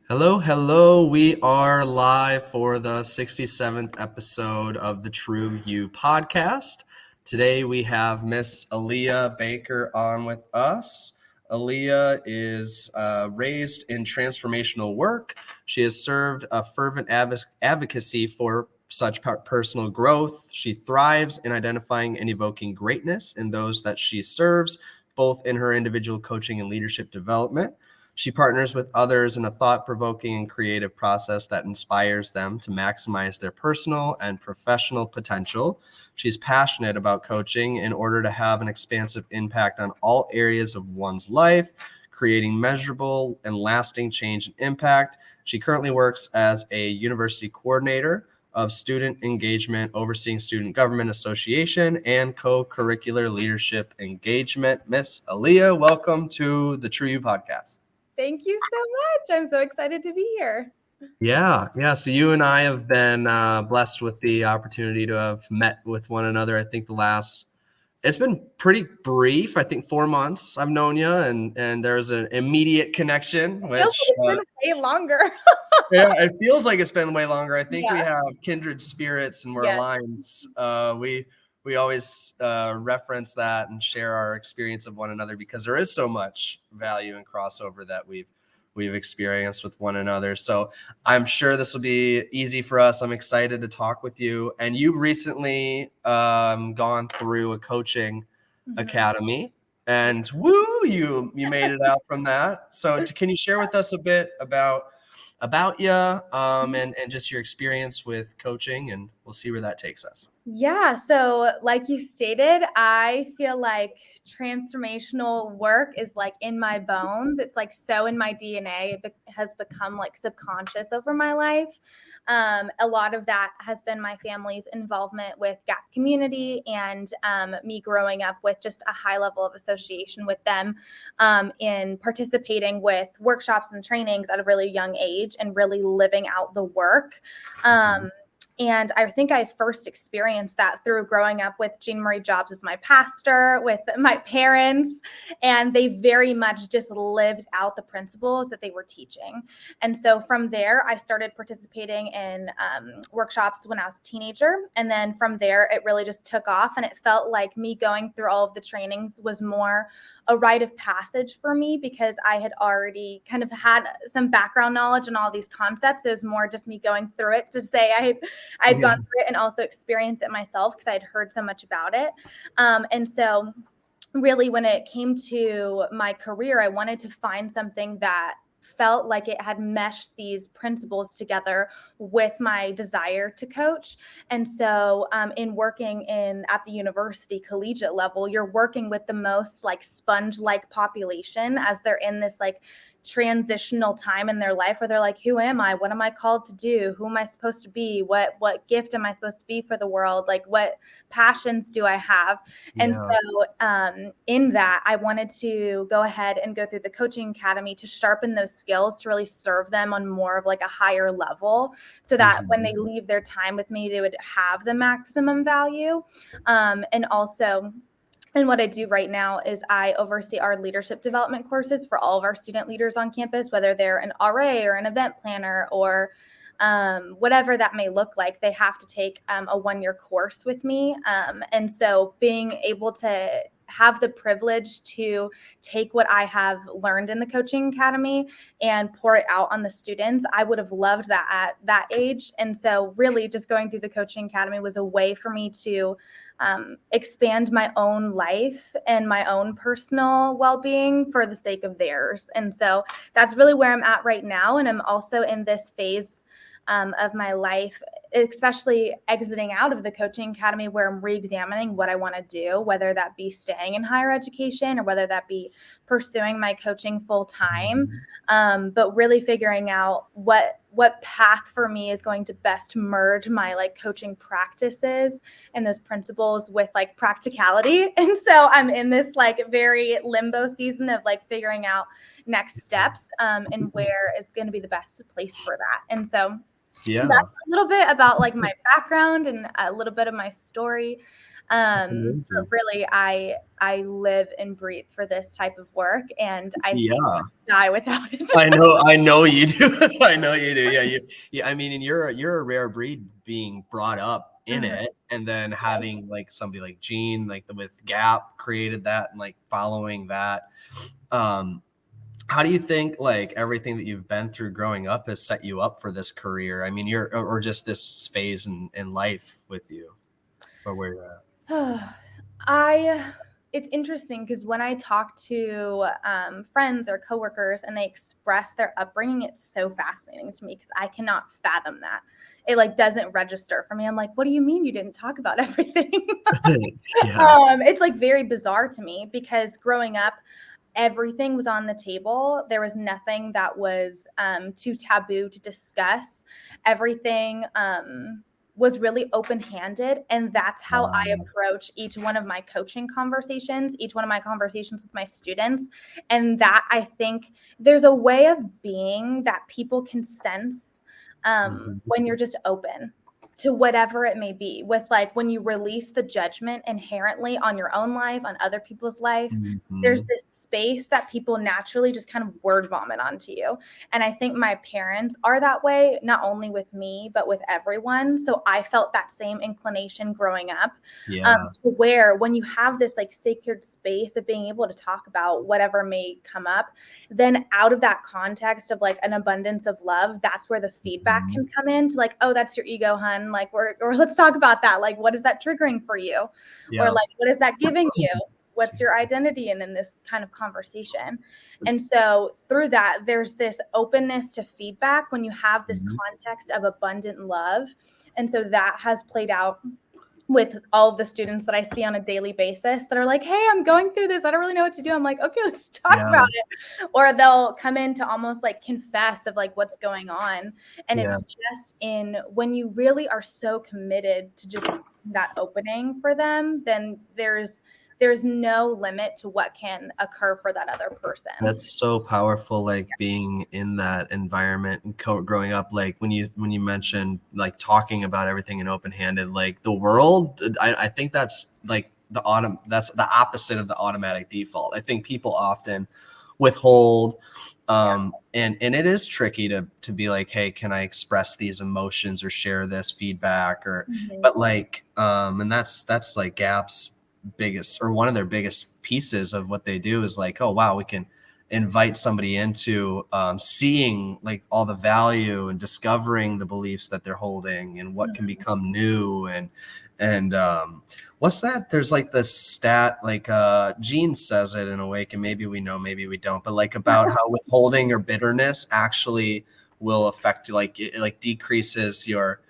Hello, hello. We are live for the 67th episode of the TRU-U podcast. Today we have Miss Alea Baker on with us. Alea is raised in transformational work. She has served a fervent advocacy for such personal growth. She thrives in identifying and evoking greatness in those that she serves, both in her individual coaching and leadership development. She partners with others in a thought-provoking and creative process that inspires them to maximize their personal and professional potential. She's passionate about coaching in order to have an expansive impact on all areas of one's life, creating measurable and lasting change and impact. She currently works as a university coordinator of student engagement, overseeing student government association and co-curricular leadership engagement. Miss Alea, welcome to the TRU-U podcast. Thank you so much. I'm so excited to be here. Yeah. So you and I have been blessed with the opportunity to have met with one another. I think it's been pretty brief. I think 4 months I've known you, and there's an immediate connection, Feels like which it's been way longer. yeah, it feels like it's been way longer. I think we Yeah. have kindred spirits and we're Yes. aligned. We always reference that and share our experience of one another because there is so much value and crossover that we've experienced with one another. So I'm sure this will be easy for us. I'm excited to talk with you. And you recently gone through a coaching academy, and woo, you made it out from that. So can you share with us a bit about you and just your experience with coaching, and we'll see where that takes us. Yeah. So like you stated, I feel like transformational work is like in my bones. It's like so in my DNA. It has become like subconscious over my life. A lot of that has been my family's involvement with GAP community and me growing up with just a high level of association with them in participating with workshops and trainings at a really young age and really living out the work. And I think I first experienced that through growing up with Jean Marie Jobs as my pastor, with my parents, and they very much just lived out the principles that they were teaching. And so from there, I started participating in workshops when I was a teenager. And then from there, it really just took off. And it felt like me going through all of the trainings was more a rite of passage for me because I had already kind of had some background knowledge on all these concepts. It was more just me going through it to say I'd gone through it and also experienced it myself because I'd heard so much about it. And so really when it came to my career, I wanted to find something that felt like it had meshed these principles together with my desire to coach. And so in working at the university collegiate level, you're working with the most like sponge-like population as they're in this like transitional time in their life where they're like, who am I? What am I called to do? Who am I supposed to be? What gift am I supposed to be for the world? Like what passions do I have? And so in that, I wanted to go ahead and go through the coaching academy to sharpen those skills to really serve them on more of like a higher level so that when they leave their time with me, they would have the maximum value. And what I do right now is I oversee our leadership development courses for all of our student leaders on campus, whether they're an RA or an event planner or whatever that may look like. They have to take a 1-year course with me. And so being able to have the privilege to take what I have learned in the coaching academy and pour it out on the students, I would have loved that at that age. And so really just going through the coaching academy was a way for me to expand my own life and my own personal well-being for the sake of theirs. And so that's really where I'm at right now. And I'm also in this phase of my life, especially exiting out of the coaching academy where I'm re-examining what I want to do, whether that be staying in higher education or whether that be pursuing my coaching full time, but really figuring out what path for me is going to best merge my like coaching practices and those principles with like practicality. And so I'm in this like very limbo season of like figuring out next steps and where is going to be the best place for that. And so Yeah. That's a little bit about like my background and a little bit of my story. But Amazing. really, I live and breathe for this type of work, and I think Yeah. I die without it. I know you do. I know you do. Yeah. I mean, and you're a rare breed being brought up in Mhm. it, and then having like somebody like Gene, like with Gap, created that and like following that. Um, how do you think like everything that you've been through growing up has set you up for this career? I mean, or just this phase in life with you, or where you're at? I it's interesting because when I talk to friends or coworkers and they express their upbringing, it's so fascinating to me because I cannot fathom that. It like doesn't register for me. I'm like, what do you mean you didn't talk about everything? Yeah. It's like very bizarre to me because growing up, everything was on the table. There was nothing that was too taboo to discuss. Everything was really open handed. And that's how I Wow. approach each one of my coaching conversations, each one of my conversations with my students. And that I think there's a way of being that people can sense Mhm. when you're just open to whatever it may be, with like when you release the judgment inherently on your own life, on other people's life, there's Mhm. this space that people naturally just kind of word vomit onto you. And I think my parents are that way, not only with me, but with everyone. So I felt that same inclination growing up, Yeah. to where when you have this like sacred space of being able to talk about whatever may come up, then out of that context of like an abundance of love, that's where the feedback Mhm. can come in to like, oh, that's your ego, hun. Like, or let's talk about that. Like, what is that triggering for you? Or Yeah. like, what is that giving you? What's your identity in this kind of conversation? And so through that, there's this openness to feedback when you have this Mhm. context of abundant love. And so that has played out with all of the students that I see on a daily basis that are like, hey, I'm going through this. I don't really know what to do. I'm like, okay, let's talk Yeah. about it. Or they'll come in to almost like confess of like what's going on. And Yeah. it's just in when you really are so committed to just that opening for them, then there's no limit to what can occur for that other person. That's so powerful, like being in that environment and growing up. Like when you mentioned like talking about everything and open handed, like the world. I think that's like that's the opposite of the automatic default. I think people often withhold, Yeah. and it is tricky to be like, hey, can I express these emotions or share this feedback or, Mhm. but like, and that's like Gap's biggest or one of their biggest pieces of what they do is like, oh wow, we can invite somebody into seeing like all the value and discovering the beliefs that they're holding and what can become new and what's that, there's like this stat like Gene says it in Awake, and maybe we know maybe we don't, but like about how withholding or bitterness actually will affect, like it like decreases your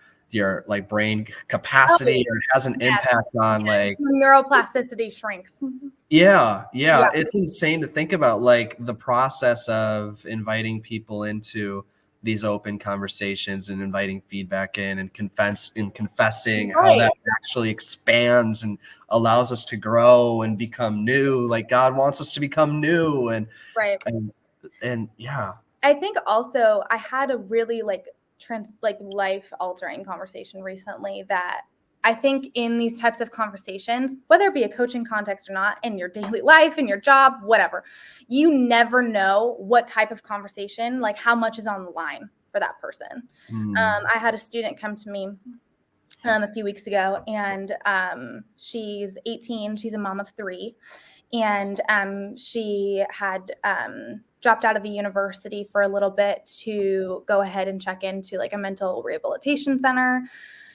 like brain Oh, capacity, or it has an yes. impact on like, Neuroplasticity shrinks. yeah, Yeah. it's insane to think about like the process of inviting people into these open conversations and inviting feedback in and confessing how Right. that actually expands and allows us to grow and become new, like God wants us to become new Right. and and yeah. I think also I had a really like life altering conversation recently that I think in these types of conversations, whether it be a coaching context or not, in your daily life, in your job, whatever, you never know what type of conversation, like how much is on the line for that person. Mm, I had a student come to me a few weeks ago, and she's 18. She's a mom of three, and she had dropped out of the university for a little bit to go ahead and check into like a mental rehabilitation center.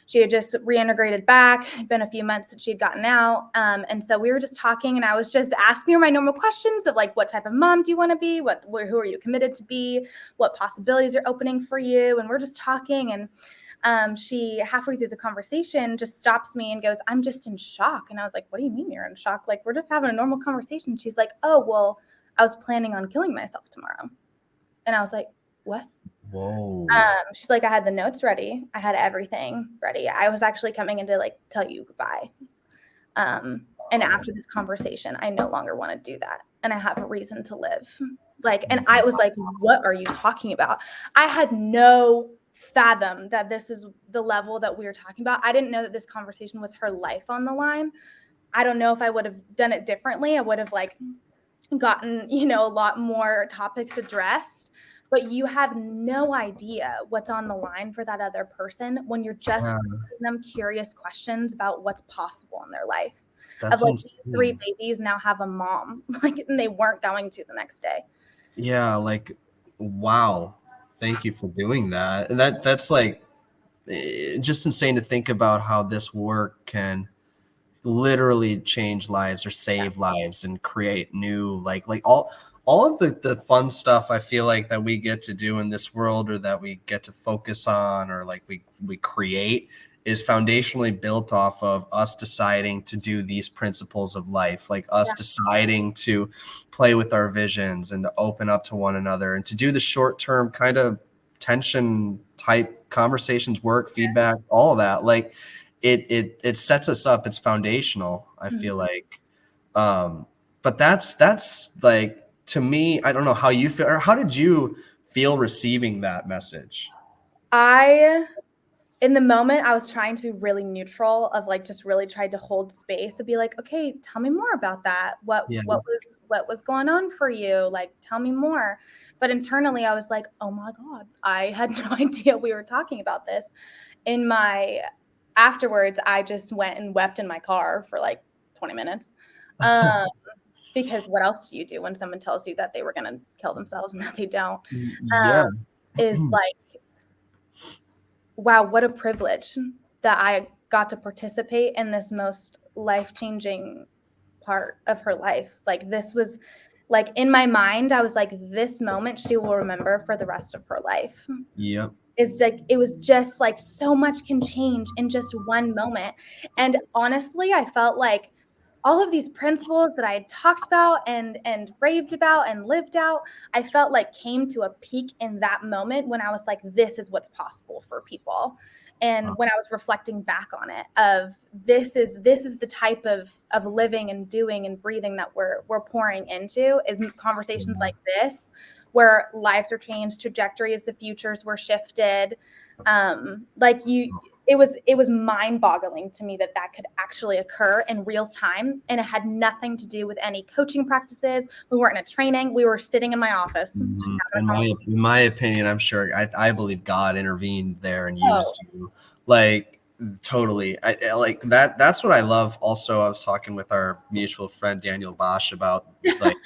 She had just reintegrated back. It'd been a few months since she'd gotten out. And so we were just talking, and I was just asking her my normal questions of like, what type of mom do you want to be? Who are you committed to be? What possibilities are opening for you? And we're just talking, and she halfway through the conversation just stops me and goes, I'm just in shock. And I was like, what do you mean you're in shock? Like, we're just having a normal conversation. She's like, oh, well, I was planning on killing myself tomorrow. And I was like, what? whoa. She's like, I had the notes ready. I had everything ready. I was actually coming in to like tell you goodbye. And Oh, after this conversation, I no longer want to do that. And I have a reason to live. Like, and I was like, what are you talking about? I had no fathom that this is the level that we were talking about. I didn't know that this conversation was her life on the line. I don't know if I would have done it differently. I would have like gotten, a lot more topics addressed, but you have no idea what's on the line for that other person when you're just Yeah, asking them curious questions about what's possible in their life. Of that's like, these 3 insane. babies now have a mom, like, and they weren't going to the next day. Yeah, like, wow. Thank you for doing that. And that's like just insane to think about how this work can literally change lives or save lives and create new like all of the fun stuff I feel like that we get to do in this world, or that we get to focus on, or like we create, is foundationally built off of us deciding to do these principles of life, like us deciding to play with our visions and to open up to one another and to do the short-term kind of tension type conversations, work, feedback, all of that. Like it sets us up. It's foundational, I feel like. But that's like, to me, I don't know how you feel, or how did you feel receiving that message? In the moment, I was trying to be really neutral, of like just really tried to hold space and be like, okay, tell me more about that. What Yeah. what was going on for you? Like, tell me more. But internally, I was like, oh my God, I had no idea we were talking about this. Afterwards, I just went and wept in my car for like 20 minutes. Because what else do you do when someone tells you that they were going to kill themselves and that they don't? Yeah. Is like, wow, what a privilege that I got to participate in this most life-changing part of her life. Like, this was like, in my mind, I was like, this moment she will remember for the rest of her life. Yep. Is like, it was just like, so much can change in just one moment. And honestly, I felt like all of these principles that I had talked about and raved about and lived out, I felt like came to a peak in that moment when I was like, this is what's possible for people. And when I was reflecting back on it, of this is the type of living and doing and breathing that we're pouring into, is conversations like this, where lives are changed, trajectories of futures were shifted. It was mind-boggling to me that could actually occur in real time, and it had nothing to do with any coaching practices. We weren't in a training. We were sitting in my office. In my opinion, I'm sure, I believe God intervened there and Oh. used you. Like, totally. I like that. That's what I love. Also, I was talking with our mutual friend Daniel Bosch about, like,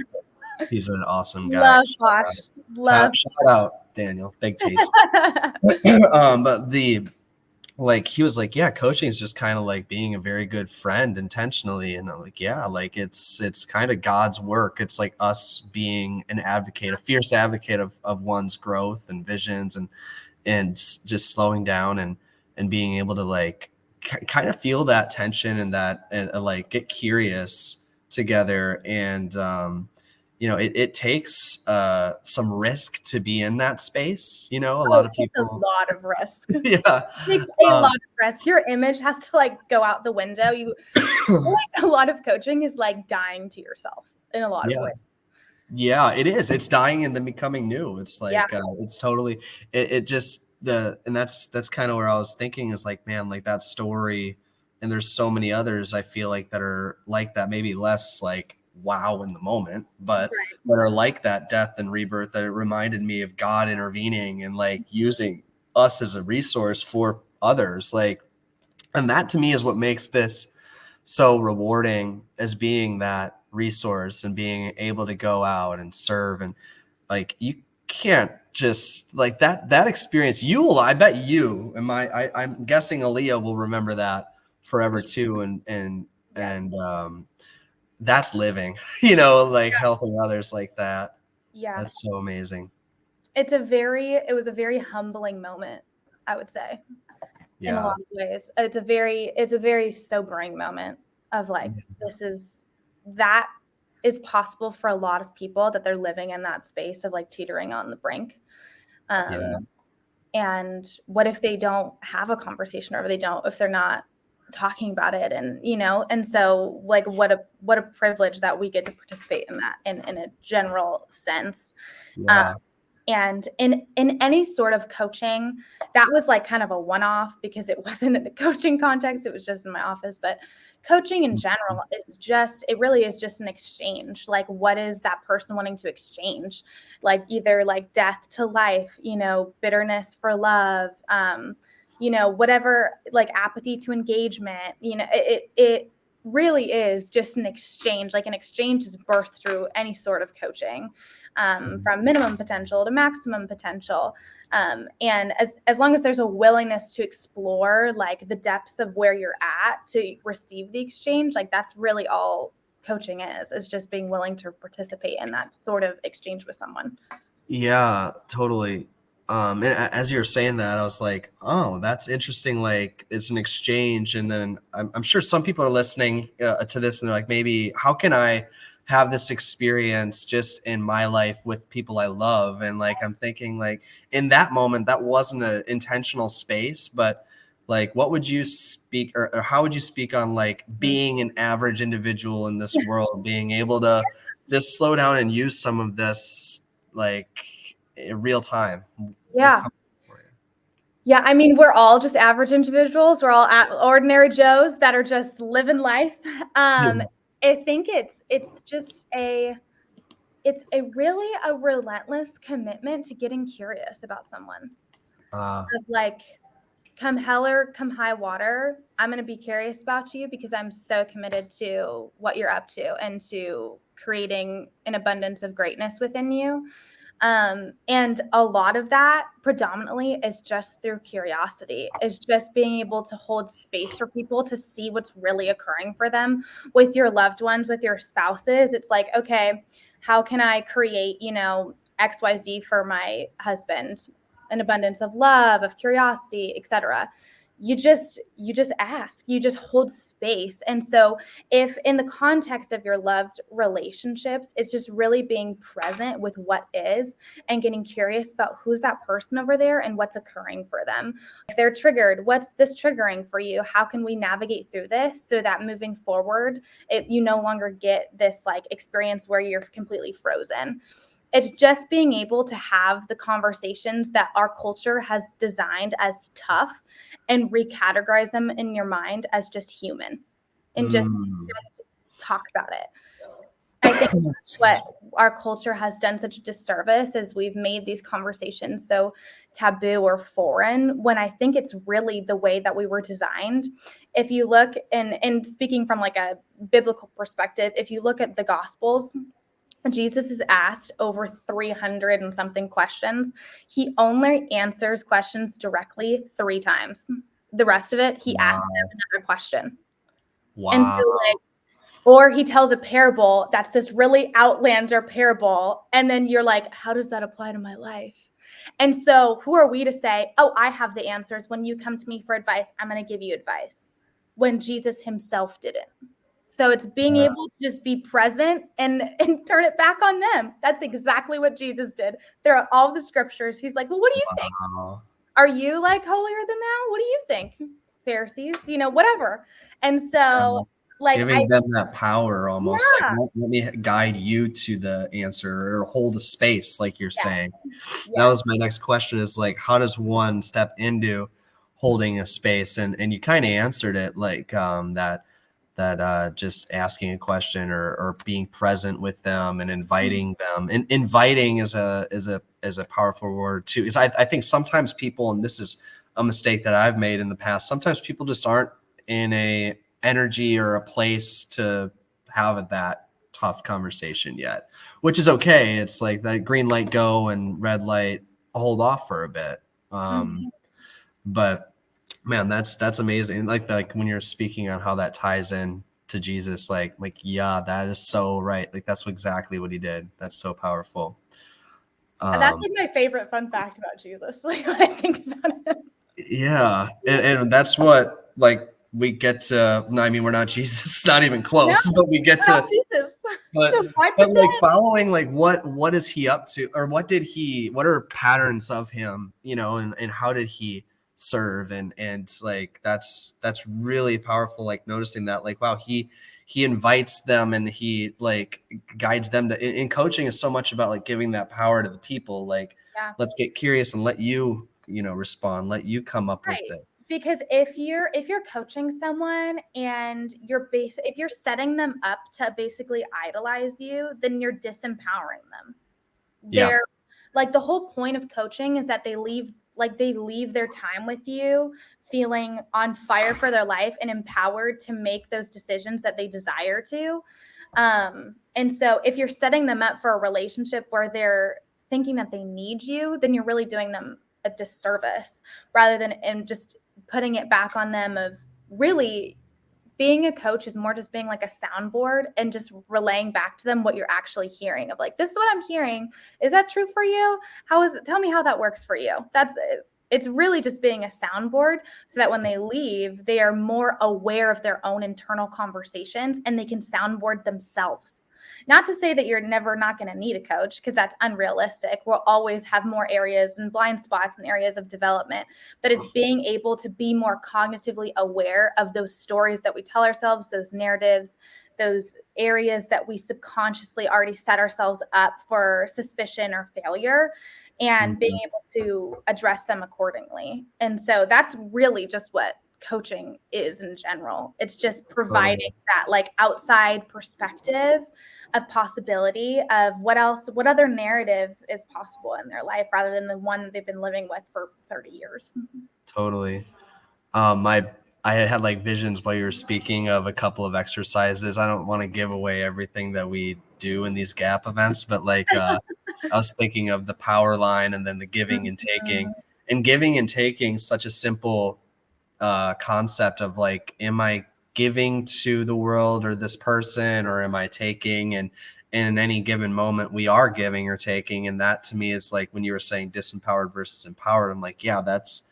he's an awesome guy. Love Bosch. Love. Shout out Daniel, big taste. But like, he was like, yeah, coaching is just kind of like being a very good friend intentionally. And I'm like, yeah, like it's kind of God's work. It's like us being an advocate, a fierce advocate of one's growth and visions, and just slowing down and being able to like kind of feel that tension and that, and like get curious together. And it takes some risk to be in that space. A lot of It takes a people. lot of risk. Yeah. It takes a lot of risk. Your image has to like go out the window. Like, a lot of coaching is like dying to yourself in a lot of ways. Yeah, it is. It's dying and then becoming new. It's like, it's totally, it just, and that's kind of where I was thinking, is like, man, like that story, and there's so many others I feel like that are like that, maybe less like wow in the moment, but that are like that death and rebirth, that it reminded me of God intervening and like using us as a resource for others. Like, and that to me is what makes this so rewarding, as being that resource and being able to go out and serve. And like, you can't just like that experience. I bet you and I'm guessing Alea will remember that forever too. And that's living, like helping others like that. Yeah. That's so amazing. It was a very humbling moment, I would say. In a Yeah. lot of ways. It's a very sobering moment of like, that is possible for a lot of people, that they're living in that space of like teetering on the brink. And what if they don't have a conversation, or if they're not talking about it, and so like, what a privilege that we get to participate in that in a general sense. Yeah. And in any sort of coaching, that was like kind of a one-off because it wasn't in the coaching context, it was just in my office. But coaching in general is just, it really is just an exchange. Like, what is that person wanting to exchange? Like either like death to life, bitterness for love, whatever, like apathy to engagement. It really is just an exchange. Like an exchange is birthed through any sort of coaching, from minimum potential to maximum potential. And as long as there's a willingness to explore like the depths of where you're at to receive the exchange, like that's really all coaching is just being willing to participate in that sort of exchange with someone. Yeah, totally. And as you were saying that, I was like, oh, that's interesting. Like it's an exchange. And then I'm sure some people are listening to this and they're like, maybe how can I have this experience just in my life with people I love? And like, I'm thinking like in that moment, that wasn't an intentional space, but like, what would you speak or how would you speak on like being an average individual in this world, being able to just slow down and use some of this like in real time? Yeah. Yeah, I mean, we're all just average individuals. We're all ordinary Joes that are just living life. I think it's just it's a really a relentless commitment to getting curious about someone. Of like, come hell or come high water, I'm going to be curious about you because I'm so committed to what you're up to and to creating an abundance of greatness within you. And a lot of that predominantly is just through curiosity, is just being able to hold space for people to see what's really occurring for them with your loved ones, with your spouses. It's like, okay, how can I create, XYZ for my husband? An abundance of love, of curiosity, etc. You just ask, you just hold space. And so if in the context of your loved relationships, it's just really being present with what is and getting curious about who's that person over there and what's occurring for them. If they're triggered, what's this triggering for you? How can we navigate through this so that moving forward, you no longer get this like experience where you're completely frozen? It's just being able to have the conversations that our culture has designed as tough and recategorize them in your mind as just human and just talk about it. I think what our culture has done such a disservice is we've made these conversations so taboo or foreign, when I think it's really the way that we were designed. If you look, and speaking from like a biblical perspective, if you look at the Gospels, Jesus is asked over 300 and something questions. He only answers questions directly 3 times. The rest of it, he asks them another question. Wow. And so like, or he tells a parable that's this really outlander parable. And then you're like, how does that apply to my life? And so who are we to say, oh, I have the answers. When you come to me for advice, I'm going to give you advice, when Jesus himself didn't. So it's being able to just be present and turn it back on them. That's exactly what Jesus did. There are all the scriptures. He's like, well, what do you think? Are you like holier than thou? What do you think? Pharisees, whatever. And so like giving them that power almost, like let me guide you to the answer or hold a space, like you're saying. That was my next question, is like, how does one step into holding a space? And you kind of answered it, like that just asking a question or being present with them and inviting them. And inviting is a powerful word too. Because I think sometimes people, and this is a mistake that I've made in the past, sometimes people just aren't in a energy or a place to have that tough conversation yet, which is okay. It's like that green light go and red light hold off for a bit. But man, that's amazing. Like when you're speaking on how that ties in to Jesus, like yeah, that is so right. Like that's exactly what he did. That's so powerful. That's like my favorite fun fact about Jesus. Like when I think about it. Yeah, and that's what like we get to. No, I mean, we're not Jesus, not even close, but we get to Jesus. But, So but like following, like what is he up to, or what are patterns of him, and how did he serve, and like that's really powerful. Like noticing that, like, wow, he invites them and he like guides them to. In coaching is so much about like giving that power to the people, like Yeah. let's get curious and let you, respond, let you come up with Right. this. Because if you're coaching someone and if you're setting them up to basically idolize you, then you're disempowering them. Yeah. They're like, the whole point of coaching is that they leave their time with you feeling on fire for their life and empowered to make those decisions that they desire to. And so if you're setting them up for a relationship where they're thinking that they need you, then you're really doing them a disservice rather than and just putting it back on them of really being a coach is more just being like a soundboard and just relaying back to them what you're actually hearing of like, this is what I'm hearing. Is that true for you? How is it? Tell me how that works for you. That's it. It's really just being a soundboard so that when they leave, they are more aware of their own internal conversations and they can soundboard themselves. Not to say that you're never not going to need a coach because that's unrealistic. We'll always have more areas and blind spots and areas of development, but it's being able to be more cognitively aware of those stories that we tell ourselves, those narratives, those areas that we subconsciously already set ourselves up for suspicion or failure, and being able to address them accordingly. And so that's really just what coaching is in general. It's just providing that like outside perspective of possibility of what other narrative is possible in their life rather than the one that they've been living with for 30 years. Totally. I had like visions while you were speaking of a couple of exercises. I don't want to give away everything that we do in these gap events, but like I was thinking of the power line and then the giving and taking. And giving and taking, such a simple concept of like, am I giving to the world or this person, or am I taking? And in any given moment, we are giving or taking. And that to me is like when you were saying disempowered versus empowered, I'm like, yeah, it's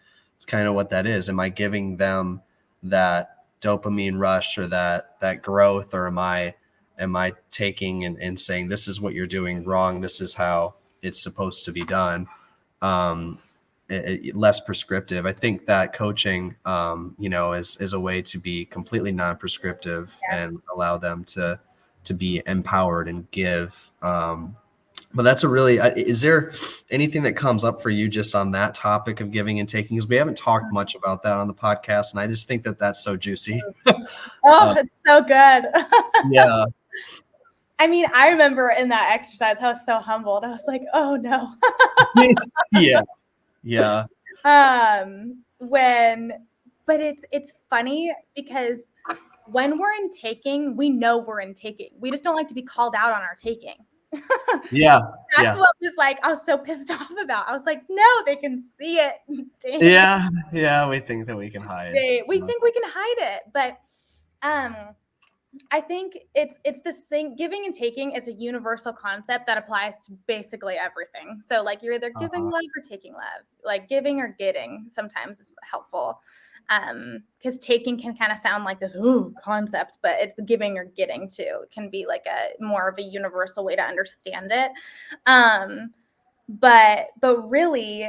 kind of what that is. Am I giving them that dopamine rush or that growth, or am I taking and saying, this is what you're doing wrong, this is how it's supposed to be done? Less prescriptive. I think that coaching, is a way to be completely non-prescriptive and allow them to be empowered and give. But that's a really, is there anything that comes up for you just on that topic of giving and taking? Because we haven't talked much about that on the podcast, and I just think that that's so juicy. Oh, it's so good. Yeah. I mean, I remember in that exercise, I was so humbled. I was like, oh no. Yeah. Yeah. But it's funny because when we're in taking, we know we're in taking. We just don't like to be called out on our taking. Yeah. That's what was like, I was so pissed off about. I was like, no, they can see it. Dang. Yeah. Yeah. We think that we can hide. We think we can hide it. But I think it's the same. Giving and taking is a universal concept that applies to basically everything. So like you're either giving love or taking love. Like giving or getting sometimes is helpful. Because taking can kind of sound like this concept, but it's giving or getting too. It can be like a more of a universal way to understand it. But really,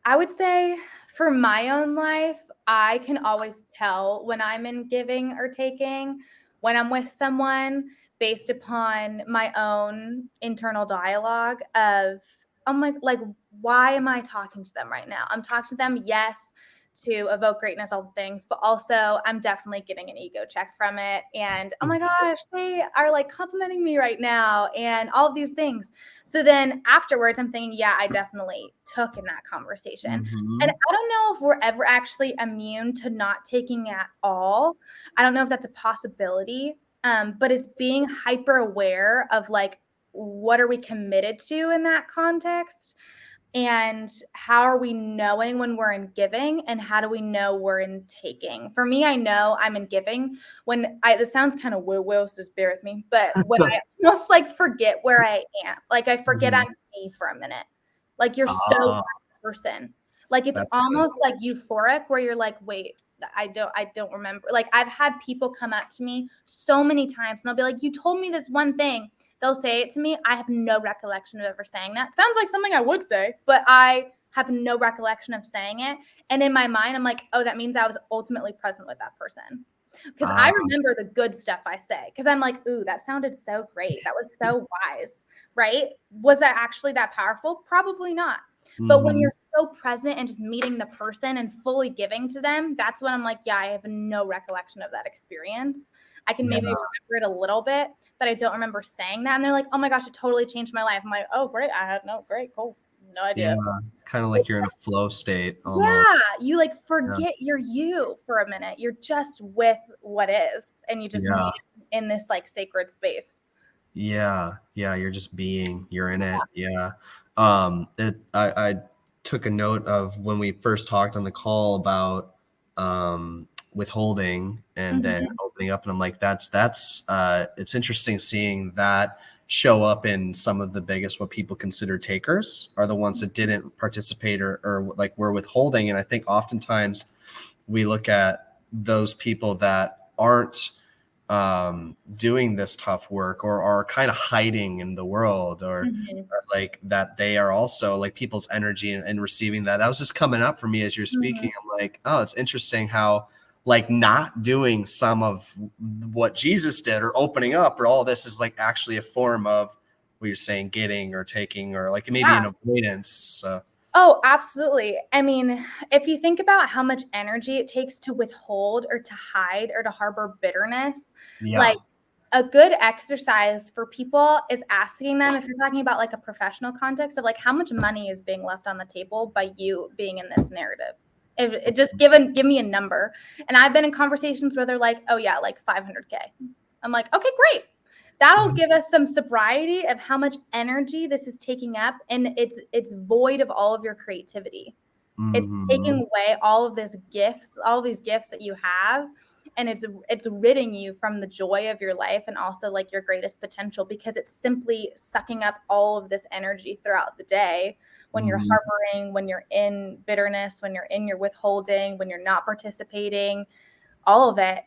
I would say for my own life, I can always tell when I'm in giving or taking, when I'm with someone, based upon my own internal dialogue of, oh like, why am I talking to them right now? I'm talking to them, yes, to evoke greatness, all the things, but also I'm definitely getting an ego check from it. And oh my gosh, they are like complimenting me right now and all of these things. So then afterwards, I'm thinking, yeah, I definitely took in that conversation. And I don't know if we're ever actually immune to not taking at all. I don't know if that's a possibility, but it's being hyper aware of like, what are we committed to in that context? And how are we knowing when we're in giving, and how do we know we're in taking? For me, I know I'm in giving when this sounds kind of woo-woo, so just bear with me, but when I almost like forget where I am, like I forget I'm me for a minute. Like you're so that person. Like it's almost like euphoric where you're like, wait, I don't remember. Like I've had people come up to me so many times and they'll be like, you told me this one thing. They'll say it to me. I have no recollection of ever saying that. Sounds like something I would say, but I have no recollection of saying it. And in my mind, I'm like, oh, that means I was ultimately present with that person. Because I remember the good stuff I say, because I'm like, ooh, that sounded so great. That was so wise, right? Was that actually that powerful? Probably not. But when you're so present and just meeting the person and fully giving to them, that's when I'm like, yeah, I have no recollection of that experience. I can maybe remember it a little bit, but I don't remember saying that. And they're like, oh my gosh, it totally changed my life. I'm like, oh, great. Great, cool. No idea. Yeah, kind of like you're in a flow state almost. Yeah, you like forget you're you for a minute. You're just with what is, and you just meet in this like sacred space. Yeah, you're just being, you're in it. Yeah. I took a note of when we first talked on the call about withholding and then opening up, and I'm like, that's it's interesting seeing that show up in some of the biggest, what people consider takers, are the ones that didn't participate or like were withholding. And I think oftentimes we look at those people that aren't doing this tough work or are kind of hiding in the world or like that they are also like people's energy and receiving that. That was just coming up for me as you're speaking. I'm like, oh, it's interesting how like not doing some of what Jesus did or opening up or all this is like actually a form of what you're saying, getting or taking or like maybe an avoidance. So. Oh, absolutely. I mean, if you think about how much energy it takes to withhold or to hide or to harbor bitterness, like a good exercise for people is asking them, if you're talking about like a professional context, of like how much money is being left on the table by you being in this narrative. If it just give me a number. And I've been in conversations where they're like, oh yeah, like 500K. I'm like, okay, great. That'll give us some sobriety of how much energy this is taking up, and it's void of all of your creativity. It's taking away all of these gifts that you have, and it's ridding you from the joy of your life and also like your greatest potential, because it's simply sucking up all of this energy throughout the day when you're harboring, when you're in bitterness, when you're in your withholding, when you're not participating, all of it.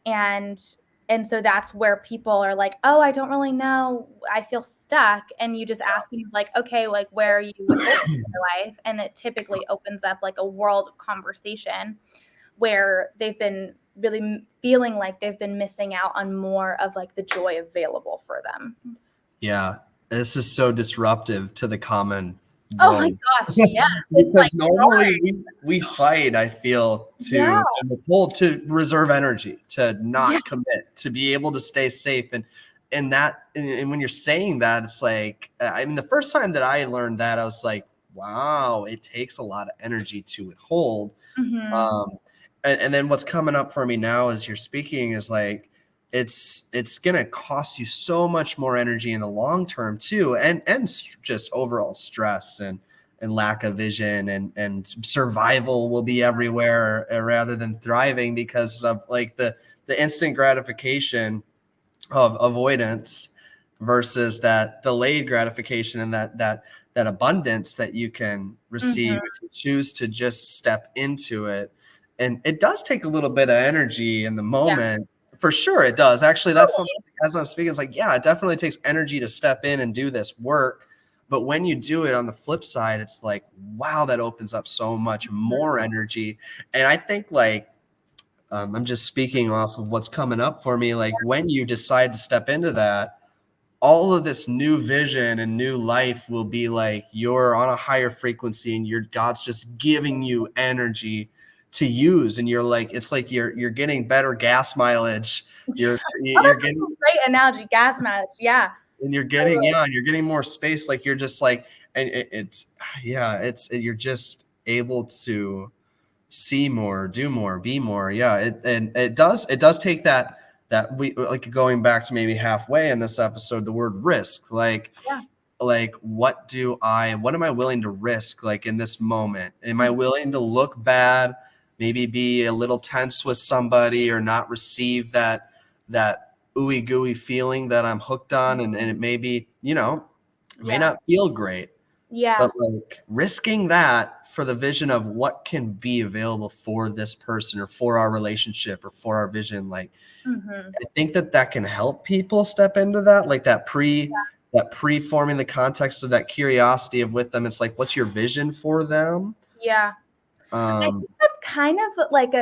And so that's where people are like, oh, I don't really know, I feel stuck. And you just ask them like, okay, like where are you withholding in your life? And it typically opens up like a world of conversation where they've been really feeling like they've been missing out on more of like the joy available for them. Yeah, this is so disruptive to the common Oh my gosh, yeah. Because like normally we hide, I feel, to withhold, to reserve energy, to not commit, to be able to stay safe. And that, and when you're saying that, it's like, I mean, the first time that I learned that, I was like, wow, it takes a lot of energy to withhold. And then what's coming up for me now as you're speaking is like, it's going to cost you so much more energy in the long term too. And just overall stress and lack of vision and survival will be everywhere rather than thriving because of like the instant gratification of avoidance versus that delayed gratification and that abundance that you can receive if you choose to just step into it. And it does take a little bit of energy in the moment. For sure it does. Actually, that's something, as I'm speaking, it's like, yeah, it definitely takes energy to step in and do this work. But when you do it on the flip side, it's like, wow, that opens up so much more energy. And I think like, I'm just speaking off of what's coming up for me. Like when you decide to step into that, all of this new vision and new life will be like you're on a higher frequency and God's just giving you energy to use. And you're like, it's like you're getting better gas mileage. You're getting great analogy, gas mileage. Yeah. And you're getting, and you're getting more space. Like you're just like, and you're just able to see more, do more, be more. Yeah. It does take that we like going back to maybe halfway in this episode, the word risk, like what am I willing to risk? Like in this moment, am I willing to look bad, maybe be a little tense with somebody or not receive that ooey gooey feeling that I'm hooked on. And it may be, it may not feel great. Yeah. But like risking that for the vision of what can be available for this person or for our relationship or for our vision. Like, I think that can help people step into that, like that pre-forming the context of that curiosity of with them. It's like, what's your vision for them? Yeah. I think that's kind of like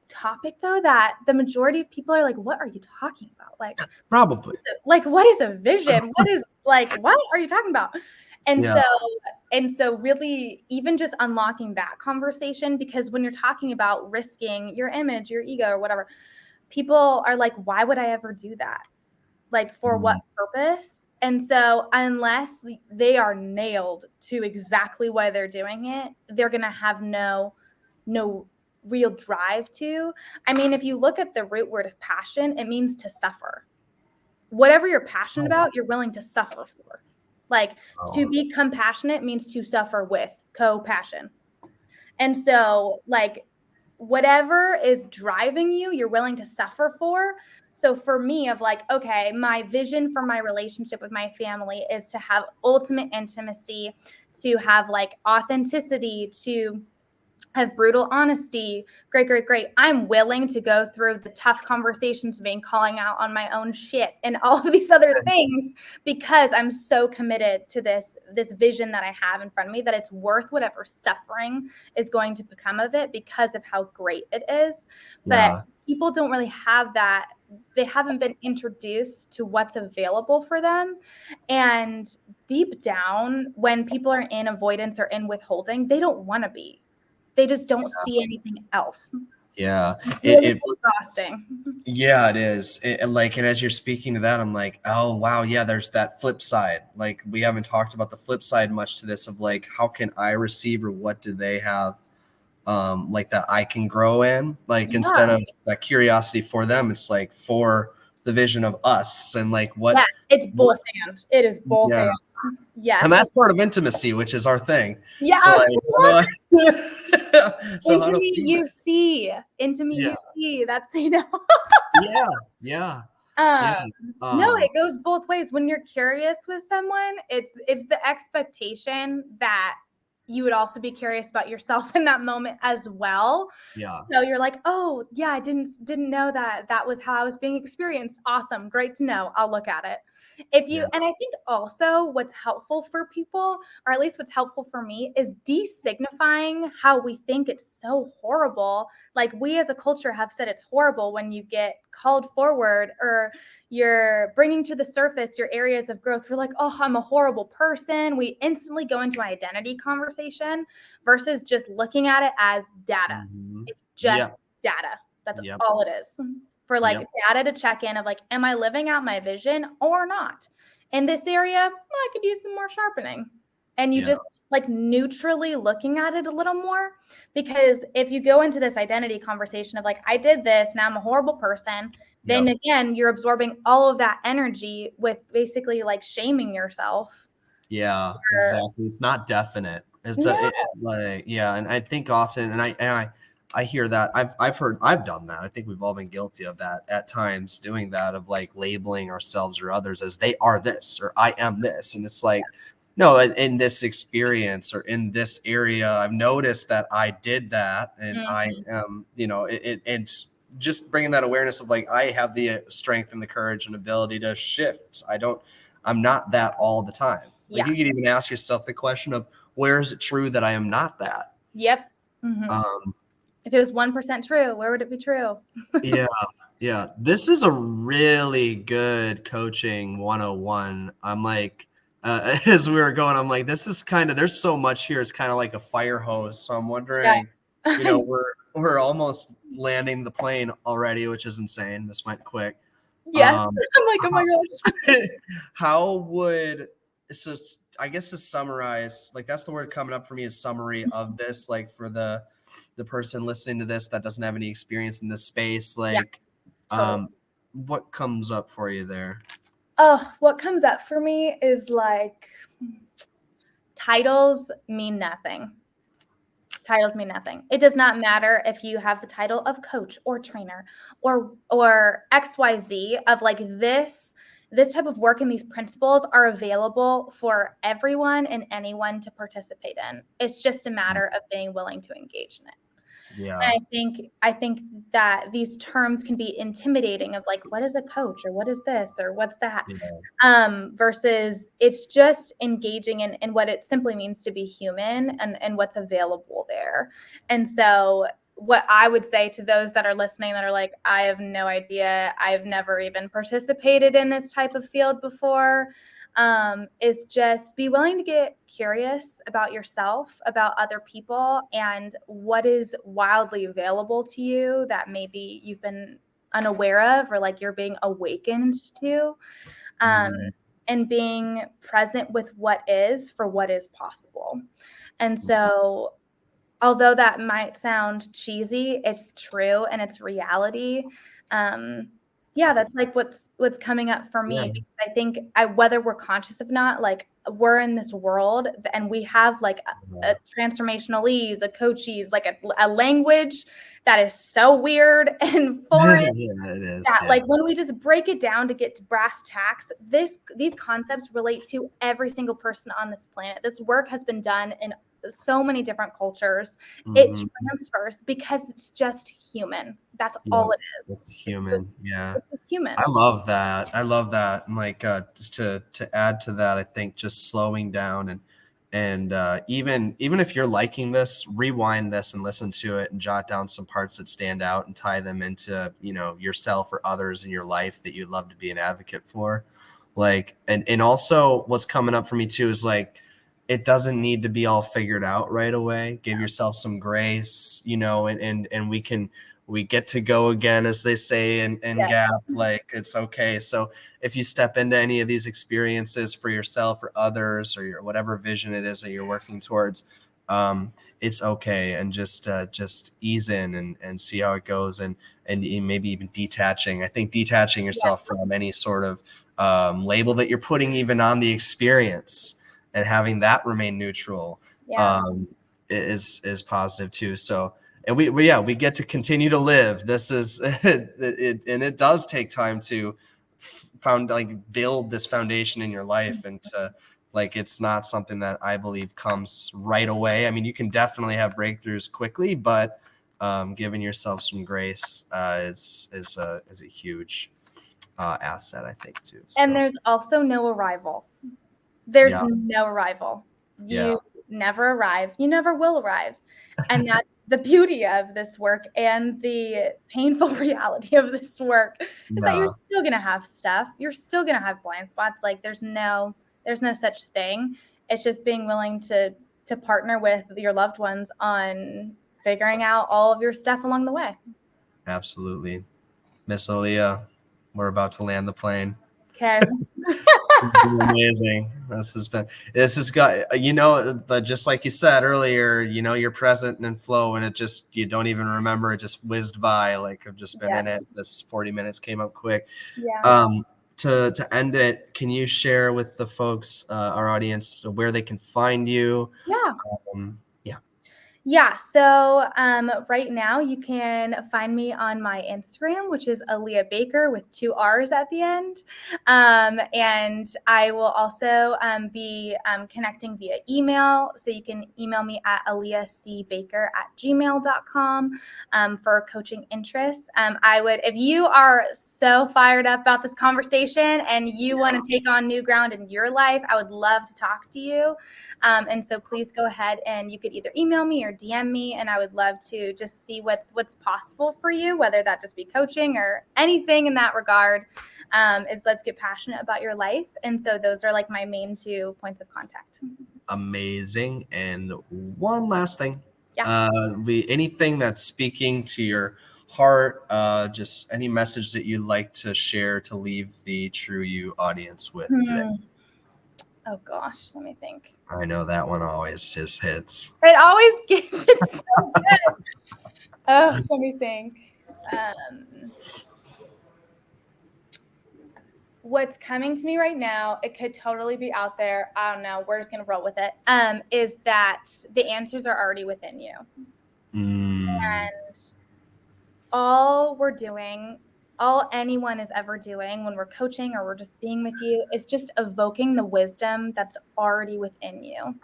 topic though that the majority of people are like, what are you talking about? Probably. What is a vision? What are you talking about? And Yeah. so really even just unlocking that conversation, because when you're talking about risking your image, your ego or whatever, people are like, why would I ever do that? Like, for what purpose? And so unless they are nailed to exactly why they're doing it, they're going to have no real drive to. I mean, if you look at the root word of passion, it means to suffer. Whatever you're passionate about, you're willing to suffer for. Like, to be compassionate means to suffer with co-passion. And so, like, whatever is driving you, you're willing to suffer for. So for me, of like, okay, my vision for my relationship with my family is to have ultimate intimacy, to have like authenticity, to have brutal honesty. Great. I'm willing to go through the tough conversations, being calling out on my own shit and all of these other things, because I'm so committed to this vision that I have in front of me, that it's worth whatever suffering is going to become of it because of how great it is. But people don't really have that. They haven't been introduced to what's available for them. And deep down, when people are in avoidance or in withholding, they don't want to be. They just don't see anything else. Yeah. It's exhausting. Yeah, it is. And as you're speaking to that, I'm like, oh, wow. Yeah, there's that flip side. Like, we haven't talked about the flip side much to this of like, how can I receive, or what do they have like that I can grow in? Like, instead of that curiosity for them, it's like for the vision of us, and like what. Yeah, it's both and. It is both and. Yes. And that's part of intimacy, which is our thing. Yeah. So Intimacy, you see. That's, Yeah. No, it goes both ways. When you're curious with someone, it's the expectation that you would also be curious about yourself in that moment as well. Yeah. So you're like, oh yeah, I didn't know that was how I was being experienced. Awesome. Great to know. I'll look at it. And I think also what's helpful for people, or at least what's helpful for me, is designifying how we think it's so horrible. Like, we as a culture have said it's horrible when you get called forward, or you're bringing to the surface your areas of growth. We're like, oh, I'm a horrible person. We instantly go into an identity conversation versus just looking at it as data. It's just data. That's all it is. For like data to check in of like, am I living out my vision or not? In this area, I could use some more sharpening. And you just like neutrally looking at it a little more, because if you go into this identity conversation of like, I did this, now I'm a horrible person, then again, you're absorbing all of that energy with basically like shaming yourself. Yeah, exactly. It's not definite. It's and I think often, and I hear that. I've done that. I think we've all been guilty of that at times, doing that, of like labeling ourselves or others as they are this, or I am this. And it's like, no, in this experience or in this area, I've noticed that I did that, and I am, it's just bringing that awareness of like, I have the strength and the courage and ability to shift. I'm not that all the time. Like, you could even ask yourself the question of, where is it true that I am not that? Yep. If it was 1% true, where would it be true? Yeah. This is a really good coaching 101. I'm like, as we were going, I'm like, this is kind of, there's so much here. It's kind of like a fire hose. So I'm wondering, we're almost landing the plane already, which is insane. This went quick. Yes. I'm like, oh my gosh. So I guess to summarize, like, that's the word coming up for me, is summary of this, like, for the person listening to this that doesn't have any experience in this space, like, totally. What comes up for you there? Oh, what comes up for me is like, titles mean nothing. Titles mean nothing. It does not matter if you have the title of coach or trainer or XYZ, of like, this type of work and these principles are available for everyone and anyone to participate in. It's just a matter of being willing to engage in it. Yeah. And I think that these terms can be intimidating, of like, what is a coach, or what is this, or what's that? Versus it's just engaging in what it simply means to be human, and what's available there. And so what I would say to those that are listening that are like, I have no idea, I've never even participated in this type of field before, is just be willing to get curious about yourself, about other people, and what is wildly available to you that maybe you've been unaware of, or like you're being awakened to, Mhm. and being present with what is for what is possible. And so, although that might sound cheesy, it's true and it's reality. Yeah, that's like what's coming up for Yeah. me, because I think whether we're conscious of not, like we're in this world and we have like a transformationalese, a coaches, like a language that is so weird and foreign, Yeah, it is. that Yeah. like when we just break it down to get to brass tacks, these concepts relate to every single person on this planet. This work has been done in so many different cultures. It Mhm. transfers because it's just human. That's Yeah. all it is. It's It's just human. Yeah. it's just human. I love that. I love that. And like to add to that, I think just slowing down and even if you're liking this, rewind this and listen to it and jot down some parts that stand out and tie them into, yourself or others in your life that you'd love to be an advocate for. Like and also what's coming up for me too is like it doesn't need to be all figured out right away. Give yourself some grace, and we get to go again, as they say in Yeah. Gap. Like it's okay. So if you step into any of these experiences for yourself or others or your whatever vision it is that you're working towards, it's okay, and just ease in and see how it goes, and maybe even detaching. I think detaching yourself from any sort of label that you're putting even on the experience and having that remain neutral Yeah. is positive too. So and we get to continue to live. This is and it does take time to build this foundation in your life, and to like it's not something that I believe comes right away. I mean, you can definitely have breakthroughs quickly, but giving yourself some grace is a huge asset, I think, too. And So there's also no arrival. There's yeah, no arrival. yeah, You never arrive. You never will arrive. And that's the beauty of this work, and the painful reality of this work is that you're yeah, still going to have stuff. You're still going to have blind spots. Like there's no such thing. It's just being willing to partner with your loved ones on figuring out all of your stuff along the way. absolutely. Miss Aaliyah, we're about to land the plane. Okay. It's been amazing. This has got, just like you said earlier, you're present and in flow, and it just, you don't even remember, it just whizzed by. Like I've just been in Yes. it. This 40 minutes came up quick. Yeah. To end it, can you share with the folks, our audience, where they can find you? Yeah. Yeah. Yeah, so right now you can find me on my Instagram, which is Alea Baker with 2 R's at the end. And I will also be connecting via email. So you can email me at aleacbaker@gmail.com for coaching interests. If you are so fired up about this conversation and you want to take on new ground in your life, I would love to talk to you. And so please go ahead, and you could either email me or DM me, and I would love to just see what's possible for you, whether that just be coaching or anything in that regard. Let's get passionate about your life. And so those are like my main 2 points of contact. Amazing. And one last thing. Yeah. Anything that's speaking to your heart, just any message that you'd like to share to leave the TRU-U audience with today. Oh gosh, let me think. I know that one always just hits. It always gets it so good. Oh, let me think. What's coming to me right now, it could totally be out there, I don't know, we're just gonna roll with it, is that the answers are already within you. Mm, And all we're doing, all anyone is ever doing when we're coaching or we're just being with you, is just evoking the wisdom that's already within you.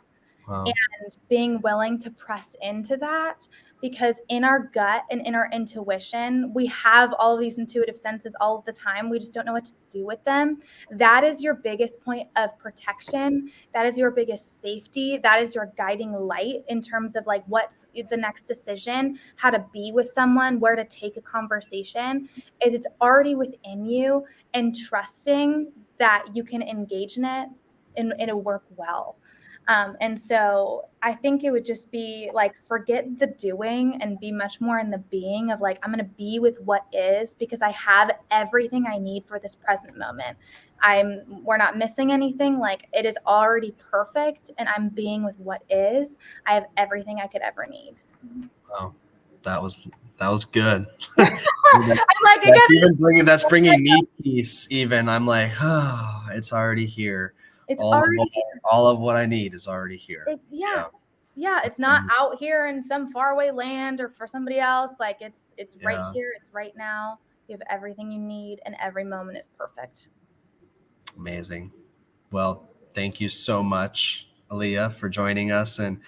Wow. And being willing to press into that, because in our gut and in our intuition, we have all of these intuitive senses all of the time. We just don't know what to do with them. That is your biggest point of protection. That is your biggest safety. That is your guiding light in terms of like what's the next decision, how to be with someone, where to take a conversation, is it's already within you, and trusting that you can engage in it and it'll work well. And so I think it would just be like, forget the doing and be much more in the being of like, I'm going to be with what is, because I have everything I need for this present moment. We're not missing anything. Like, it is already perfect, and I'm being with what is. I have everything I could ever need. Wow. That was good. I'm like, That's bringing me peace. Even I'm like, oh, it's already here. It's already here. All of what I need is already here. Yeah, it's not out here in some faraway land or for somebody else. Like, it's right here. It's right now. You have everything you need, and every moment is perfect. Amazing. Well, thank you so much, Alea, for joining us and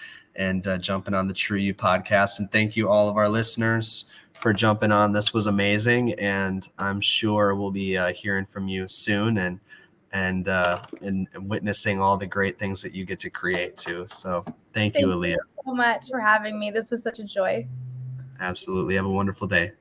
jumping on the TRU-U podcast. And thank you all of our listeners for jumping on. This was amazing, and I'm sure we'll be hearing from you soon and witnessing all the great things that you get to create too. So thank you, Alea. Thank you so much for having me. This was such a joy. Absolutely. Have a wonderful day.